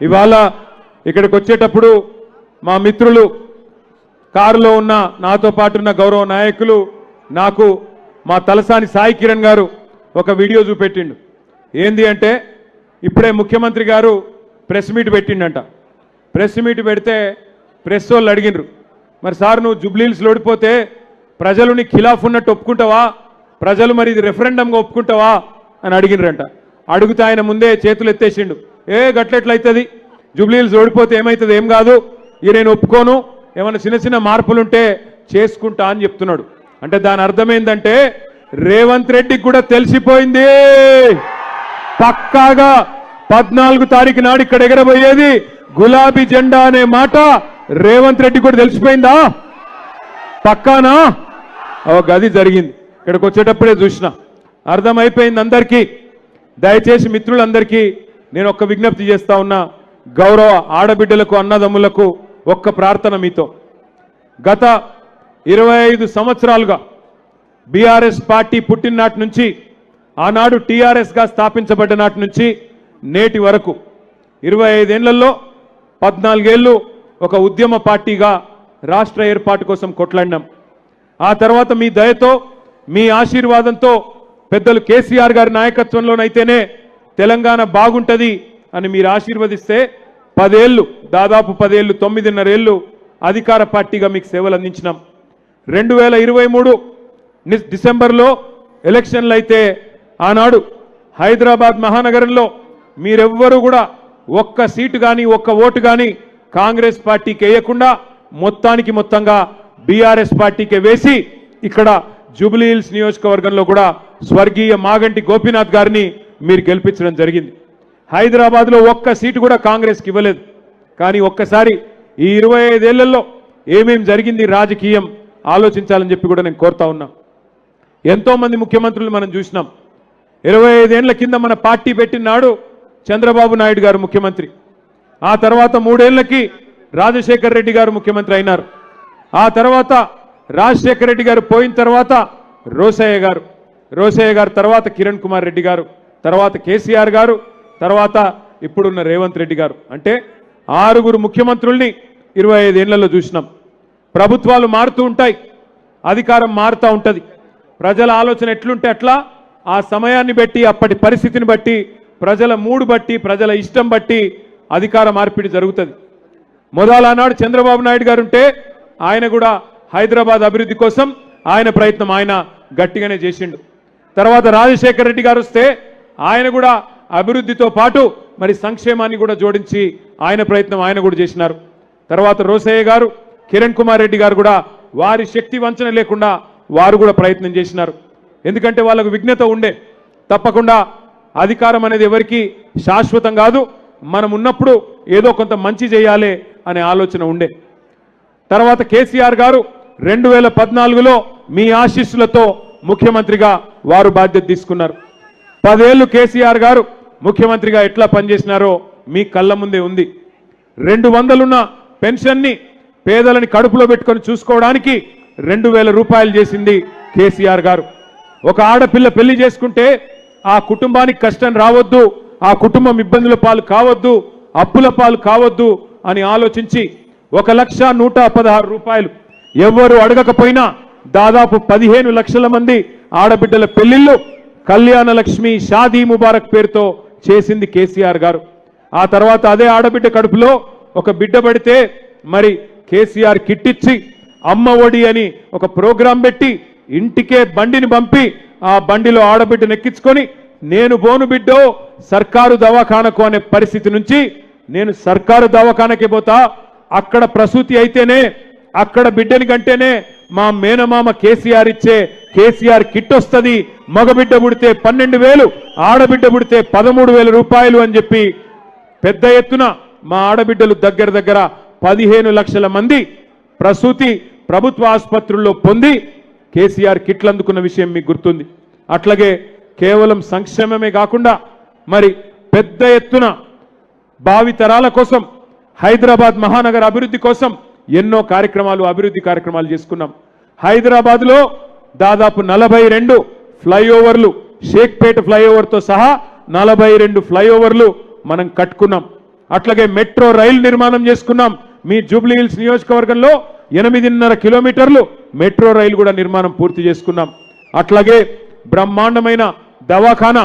ఇవాళ ఇక్కడికి వచ్చేటప్పుడు మా మిత్రులు కారులో ఉన్న నాతో పాటు ఉన్న గౌరవ నాయకులు నాకు మా తలసాని సాయి కిరణ్ గారు ఒక వీడియో చూపెట్టిండు. ఏంది అంటే ఇప్పుడే ముఖ్యమంత్రి గారు ప్రెస్ మీట్ పెట్టిండంట. ప్రెస్ మీట్ పెడితే ప్రెస్ వాళ్ళు అడిగినరు, మరి సార్ నువ్వు జుబ్లీహిల్స్లో ఓడిపోతే ప్రజలు నీ ఖిలాఫ్ ఉన్నట్టు ఒప్పుకుంటావా, ప్రజలు మరి ఇది రెఫరెండంగా ఒప్పుకుంటావా అని అడిగినరంట. అడుగుతా ఆయన ముందే చేతులు ఎత్తేసిండు. గట్లెట్లయితుంది, జుబ్లీహిల్స్ ఓడిపోతే ఏమవుతుంది, ఏం కాదు, ఇక నేను ఒప్పుకోను, ఏమైనా చిన్న చిన్న మార్పులుంటే చేసుకుంటా అని చెప్తున్నాడు. అంటే దాని అర్థం ఏంటంటే రేవంత్ రెడ్డికి కూడా తెలిసిపోయింది, పక్కాగా 14 తారీఖు నాడు ఇక్కడ ఎగరబోయేది గులాబీ జెండా అనే మాట రేవంత్ రెడ్డి కూడా తెలిసిపోయిందా? పక్కానా? గది జరిగింది. ఇక్కడికి వచ్చేటప్పుడే చూసిన, అర్థమైపోయింది అందరికీ. దయచేసి మిత్రులందరికీ నేను ఒక్క విజ్ఞప్తి చేస్తా ఉన్నా, గౌరవ ఆడబిడ్డలకు అన్నదమ్ములకు ఒక్క ప్రార్థన మీతో. గత 25 సంవత్సరాలుగా బీఆర్ఎస్ పార్టీ పుట్టిన నాటి నుంచి, ఆనాడు టీఆర్ఎస్గా స్థాపించబడ్డ నాటి నుంచి నేటి వరకు 25 ఏళ్లలో 14 ఏళ్ళు ఒక ఉద్యమ పార్టీగా రాష్ట్ర ఏర్పాటు కోసం కొట్లాడినాం. ఆ తర్వాత మీ దయతో, మీ ఆశీర్వాదంతో, పెద్దలు కేసీఆర్ గారి నాయకత్వంలోనైతేనే తెలంగాణ బాగుంటుంది అని మీరు ఆశీర్వదిస్తే 10 ఏళ్ళు, దాదాపు 10 ఏళ్ళు, 9.5 ఏళ్ళు అధికార పార్టీగా మీకు సేవలు అందించినాం. 2023 డిసెంబర్లో ఎలక్షన్లు అయితే ఆనాడు హైదరాబాద్ మహానగరంలో మీరెవ్వరూ కూడా ఒక్క సీటు కానీ ఒక్క ఓటు కానీ కాంగ్రెస్ పార్టీకి వేయకుండా మొత్తంగా బీఆర్ఎస్ పార్టీకి వేసి ఇక్కడ జూబ్లీహిల్స్ నియోజకవర్గంలో కూడా స్వర్గీయ మాగంటి గోపీనాథ్ గారిని మీరు గెలిపించడం జరిగింది. హైదరాబాద్లో ఒక్క సీటు కూడా కాంగ్రెస్కి ఇవ్వలేదు. కానీ ఒక్కసారి ఈ 25 ఏళ్లలో ఏమేం జరిగింది రాజకీయం ఆలోచించాలని చెప్పి కూడా నేను కోరుతా ఉన్నా. ఎంతోమంది ముఖ్యమంత్రులు మనం చూసినాం. 25 ఏళ్ల కింద మన పార్టీ పెట్టిన నాడు చంద్రబాబు నాయుడు గారు ముఖ్యమంత్రి, ఆ తర్వాత 3 ఏళ్లకి రాజశేఖర్ రెడ్డి గారు ముఖ్యమంత్రి అయినారు. ఆ తర్వాత రాజశేఖర్ రెడ్డి గారు పోయిన తర్వాత రోసయ్య గారు తర్వాత కిరణ్ కుమార్ రెడ్డి గారు, తర్వాత కేసీఆర్ గారు, తర్వాత ఇప్పుడున్న రేవంత్ రెడ్డి గారు. అంటే 6 ముఖ్యమంత్రుల్ని 25 ఏళ్లలో చూసినాం. ప్రభుత్వాలు మారుతూ ఉంటాయి, అధికారం మారుతూ ఉంటుంది, ప్రజల ఆలోచన ఎట్లుంటే అట్లా ఆ సమయాన్ని బట్టి, అప్పటి పరిస్థితిని బట్టి, ప్రజల మూడు బట్టి, ప్రజల ఇష్టం బట్టి అధికార మార్పిడి జరుగుతుంది. మొదలనాడు చంద్రబాబు నాయుడు గారు ఉంటే ఆయన కూడా హైదరాబాద్ అభివృద్ధి కోసం ఆయన ప్రయత్నం ఆయన గట్టిగానే చేసిండు. తర్వాత రాజశేఖర్ రెడ్డి గారు వస్తే ఆయన కూడా అభివృద్ధితో పాటు మరి సంక్షేమాన్ని కూడా జోడించి ఆయన ప్రయత్నం ఆయన కూడా చేసినారు. తర్వాత రోసయ్య గారు, కిరణ్ కుమార్ రెడ్డి గారు కూడా వారి శక్తి వంచన లేకుండా వారు కూడా ప్రయత్నం చేసినారు. ఎందుకంటే వాళ్ళకు విఘ్నత ఉండే, తప్పకుండా అధికారం అనేది ఎవరికి శాశ్వతం కాదు, మనం ఉన్నప్పుడు ఏదో కొంత మంచి చేయాలి అనే ఆలోచన ఉండే. తర్వాత కేసీఆర్ గారు 2014లో మీ ఆశీస్సులతో ముఖ్యమంత్రిగా వారు బాధ్యత తీసుకున్నారు. 10 ఏళ్ళు కేసీఆర్ గారు ముఖ్యమంత్రిగా ఎట్లా పనిచేసినారో మీ కళ్ళ ముందే ఉంది. 200 ఉన్న పెన్షన్ని పేదలని కడుపులో పెట్టుకొని చూసుకోవడానికి 2000 రూపాయలు చేసింది కేసీఆర్ గారు. ఒక ఆడపిల్ల పెళ్లి చేసుకుంటే ఆ కుటుంబానికి కష్టం రావద్దు, ఆ కుటుంబం ఇబ్బందుల పాలు కావద్దు, అప్పుల పాలు కావద్దు అని ఆలోచించి 1,116 రూపాయలు ఎవ్వరు అడగకపోయినా దాదాపు 15 లక్షల మంది ఆడబిడ్డల పెళ్లిళ్ళు కళ్యాణ లక్ష్మి, షాదీ ముబారక్ పేరుతో చేసింది కేసీఆర్ గారు. ఆ తర్వాత అదే ఆడబిడ్డ కడుపులో ఒక బిడ్డ పడితే మరి కేసీఆర్ కిట్టిచ్చి అమ్మ ఒడి అని ఒక ప్రోగ్రాం పెట్టి ఇంటికే బండిని పంపి ఆ బండిలో ఆడబిడ్డను ఎక్కించుకొని నేను పోను బిడ్డో సర్కారు దవాఖానకు అనే పరిస్థితి నుంచి నేను సర్కారు దవాఖానకే పోతా, అక్కడ ప్రసూతి అయితేనే, అక్కడ బిడ్డని కంటేనే మా మేనమామ కేసీఆర్ ఇచ్చే కేసీఆర్ కిట్ వస్తుంది, మగబిడ్డ పుడితే 12,000, ఆడబిడ్డ పుడితే 13,000 రూపాయలు అని చెప్పి పెద్ద ఎత్తున మా ఆడబిడ్డలు దగ్గర 15 లక్షల మంది ప్రసూతి ప్రభుత్వ ఆసుపత్రుల్లో పొంది కేసీఆర్ కిట్లు అందుకున్న విషయం మీకు గుర్తుంది. అట్లాగే కేవలం సంక్షేమమే కాకుండా మరి పెద్ద ఎత్తున భావితరాల కోసం హైదరాబాద్ మహానగర అభివృద్ధి కోసం ఎన్నో అభివృద్ధి కార్యక్రమాలు చేసుకున్నాం. హైదరాబాద్లో దాదాపు 42 ఫ్లైఓవర్లు, షేక్పేట ఫ్లైఓవర్తో సహా 42 ఫ్లైఓవర్లు మనం కట్టుకున్నాం. అట్లాగే మెట్రో రైలు నిర్మాణం చేసుకున్నాం. మీ జూబ్లీ హిల్స్ నియోజకవర్గంలో 8.5 కిలోమీటర్లు మెట్రో రైలు కూడా నిర్మాణం పూర్తి చేసుకున్నాం. అట్లాగే బ్రహ్మాండమైన దవాఖానా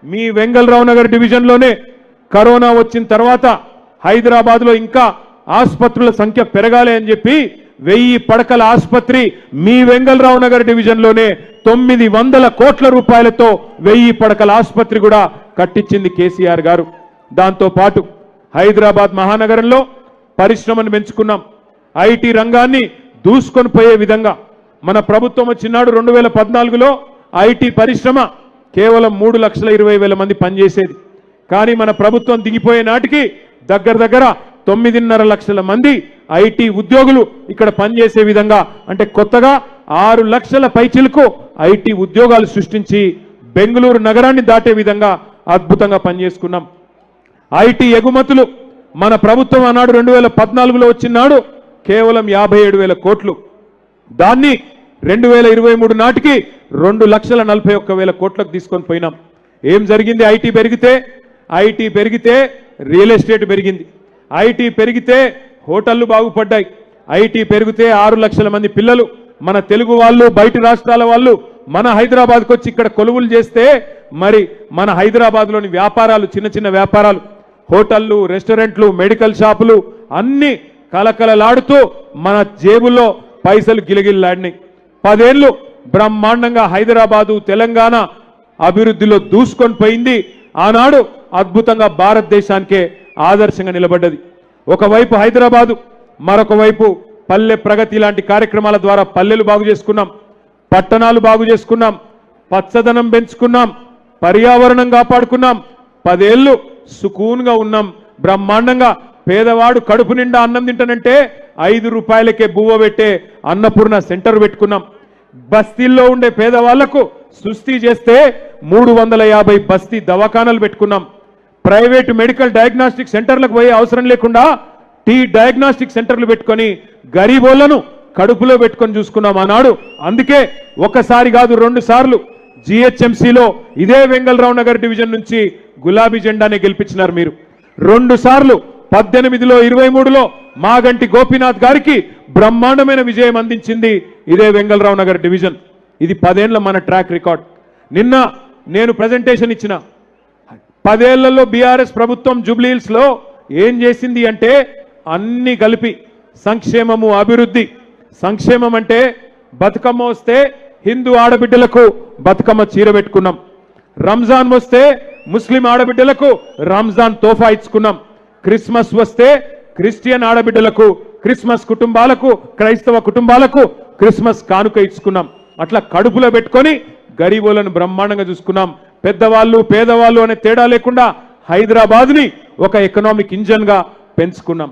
మీ వెంగళరావు నగర్ డివిజన్లోనే కరోనా వచ్చిన తర్వాత హైదరాబాద్లో ఇంకా ఆసుపత్రుల సంఖ్య పెరగాలి అని చెప్పి 1000 పడకల ఆసుపత్రి మీ వెంగళరావు నగర్ డివిజన్లోనే 900 కోట్ల రూపాయలతో 1000 పడకల ఆసుపత్రి కూడా కట్టించింది కేసీఆర్ గారు. దాంతో పాటు హైదరాబాద్ మహానగరంలో పరిశ్రమను పెంచుకున్నాం. ఐటీ రంగాన్ని దూసుకొని పోయే విధంగా మన ప్రభుత్వం వచ్చినాడు 2014లో ఐటీ పరిశ్రమ కేవలం 3,20,000 మంది పనిచేసేది. కానీ మన ప్రభుత్వం దిగిపోయే నాటికి దగ్గర 9.5 లక్షల మంది ఐటీ ఉద్యోగులు ఇక్కడ పనిచేసే విధంగా, అంటే కొత్తగా 6 లక్షల పైచిలకు ఐటీ ఉద్యోగాలు సృష్టించి బెంగళూరు నగరాన్ని దాటే విధంగా అద్భుతంగా పనిచేసుకున్నాం. ఐటీ ఎగుమతులు మన ప్రభుత్వం అన్నాడు 2014లో వచ్చినాడు కేవలం 57,000 కోట్లు. దాన్ని 2023 నాటికి 2,41,000 కోట్లకు తీసుకొని పోయినాం. ఏం జరిగింది? ఐటీ పెరిగితే రియల్ ఎస్టేట్ పెరిగింది. ఐటీ పెరిగితే హోటళ్లు బాగుపడ్డాయి. ఐటీ పెరిగితే 6 లక్షల మంది పిల్లలు మన తెలుగు వాళ్ళు బయట రాష్ట్రాల వాళ్ళు మన హైదరాబాద్కు వచ్చి ఇక్కడ కొలువులు చేస్తే మరి మన హైదరాబాద్లోని వ్యాపారాలు చిన్న వ్యాపారాలు హోటళ్లు రెస్టారెంట్లు మెడికల్ షాపులు అన్ని కలకలలాడుతూ మన జేబుల్లో పైసలు గిలగిల్లాడినాయి. 10 ఏళ్ళు బ్రహ్మాండంగా హైదరాబాదు తెలంగాణ అభివృద్ధిలో దూసుకొని పోయింది. ఆనాడు అద్భుతంగా భారతదేశానికే ఆదర్శంగా నిలబడ్డది. ఒకవైపు హైదరాబాదు, మరొక వైపు పల్లె ప్రగతి లాంటి కార్యక్రమాల ద్వారా పల్లెలు బాగు చేసుకున్నాం, పట్టణాలు బాగు చేసుకున్నాం, పచ్చదనం పెంచుకున్నాం, పర్యావరణం కాపాడుకున్నాం. 10 ఏళ్ళు సుకూన్గా ఉన్నాం. బ్రహ్మాండంగా పేదవాడు కడుపు నిండా అన్నం తింటానంటే 5 రూపాయలకే బువ్వ పెట్టే అన్నపూర్ణ సెంటర్ పెట్టుకున్నాం. బస్తీల్లో ఉండే పేదవాళ్లకు సుస్థి చేస్తే 350 బస్తీ దవాఖానాలు పెట్టుకున్నాం. ప్రైవేటు మెడికల్ డయాగ్నాస్టిక్ సెంటర్లకు పోయే అవసరం లేకుండా డయాగ్నాస్టిక్ సెంటర్లు పెట్టుకొని గరీబోళ్లను కడుపులో పెట్టుకొని చూసుకున్నాం ఆనాడు. అందుకే ఒకసారి కాదు 2 సార్లు జిహెచ్ఎంసీలో ఇదే వెంగళరావు నగర్ డివిజన్ నుంచి గులాబీ జెండానే గెలిపించినారు మీరు. 2 సార్లు 18లో 23లో మాగంటి గోపీనాథ్ గారికి బ్రహ్మాండమైన విజయం అందించింది ఇదే వెంగళరావు నగర్ డివిజన్. ఇది 10 ఏళ్ల మన ట్రాక్ రికార్డ్. నిన్న నేను ప్రెజెంటేషన్ ఇచ్చిన 10 ఏళ్లలో బీఆర్ఎస్ ప్రభుత్వం జూబ్లీ హిల్స్ లో ఏం చేసింది అంటే అన్ని కలిపి సంక్షేమము అభివృద్ధి. సంక్షేమం అంటే బతుకమ్మ వస్తే హిందూ ఆడబిడ్డలకు బతుకమ్మ చీర పెట్టుకున్నాం, రంజాన్ వస్తే ముస్లిం ఆడబిడ్డలకు రంజాన్ తోఫా ఇచ్చుకున్నాం, క్రిస్మస్ వస్తే క్రిస్టియన్ ఆడబిడ్డలకు క్రిస్మస్ కుటుంబాలకు క్రైస్తవ కుటుంబాలకు క్రిస్మస్ కానుక ఇచ్చుకున్నాం. అట్లా కడుపులో పెట్టుకొని గరీబులను బ్రహ్మాండంగా చూసుకున్నాం. పెద్దవాళ్ళు పేదవాళ్ళు అనే తేడా లేకుండా హైదరాబాద్ని ఒక ఎకనామిక్ ఇంజన్ గా పెంచుకున్నాం.